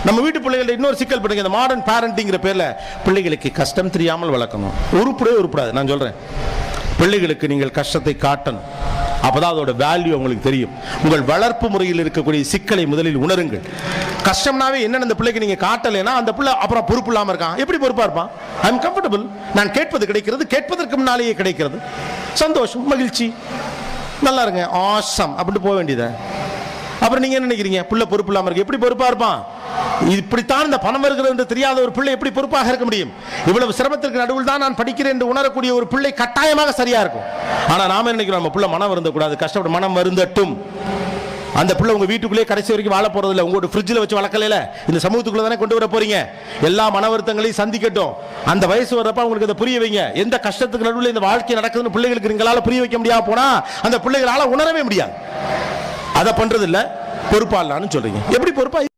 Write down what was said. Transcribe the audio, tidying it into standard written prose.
நம்ம வீட்டு பிள்ளைகள இன்னொரு சிக்கல் பண்ணுங்க, இந்த மாடர்ன் பேரண்டிங்கிற பேர்ல பிள்ளைகளுக்கு கஷ்டம் தெரியாமல் வளர்க்கணும். உருப்படாது. நான் சொல்றேன், பிள்ளைகளுக்கு நீங்கள் கஷ்டத்தை காட்டணும். அப்பதான் அதோட வேல்யூ உங்களுக்கு தெரியும். உங்கள் வளர்ப்பு முறையில் இருக்கக்கூடிய சிக்கலை முதலில் உணருங்கள். கஷ்டம்னாவே என்னன்னு அந்த பிள்ளைக்கு நீங்க காட்டலைன்னா அந்த பிள்ளை அப்புறம் பொறுப்பு இல்லாம இருக்கான். எப்படி பொறுப்பா இருப்பான்? ஐ எம் கம்ஃபர்டபிள், நான் கேட்பது கிடைக்கிறது, கேட்பதற்கு முன்னாலேயே கிடைக்கிறது, சந்தோஷம், மகிழ்ச்சி, நல்லா இருங்க, ஆசம் அப்படின்ட்டு போக வேண்டியது. அப்புறம் நீங்க என்ன நினைக்கிறீங்க? பிள்ளை பொறுப்பு இல்லாம இருக்கு, எப்படி பொறுப்பா இருப்பான்? இப்படித்தான் இந்த பணம் வருகிறது என்று தெரியாத ஒரு பிள்ளை எப்படி பொறுப்பாக இருக்க முடியும்? இவ்வளவு சிரமத்திற்கு நடுவில் தான் நான் படிக்கிறேன் என்று உணரக்கூடிய ஒரு பிள்ளை கட்டாயமாக சரியா இருக்கும். ஆனா நாம நினைக்கிறோம் நம்ம பிள்ளை மனம் வருந்தக்கூடாது, கஷ்டப்பட மனம் வருந்தட்டும். அந்த பிள்ளை உங்க வீட்டுக்குள்ளே கடைசி வரைக்கும் வாழ போறது இல்லை. உங்களோட ஃப்ரிட்ஜில் வச்சு வளர்க்கல, இந்த சமூகத்துக்குள்ள தானே கொண்டு வர போறீங்க. எல்லா மன வருத்தங்களையும் சந்திக்கட்டும். அந்த வயசு வர்றப்ப உங்களுக்கு அதை புரிய வைங்க. எந்த கஷ்டத்துக்கு நடுவில் இந்த வாழ்க்கை நடக்குதுன்னு பிள்ளைகளுக்கு நீங்களால புரிய வைக்க முடியாம போனா அந்த பிள்ளைகளால உணரவே முடியாது. அதை பண்றது இல்ல, பொறுப்பா இல்லன்னு சொல்றீங்க. எப்படி பொறுப்பா?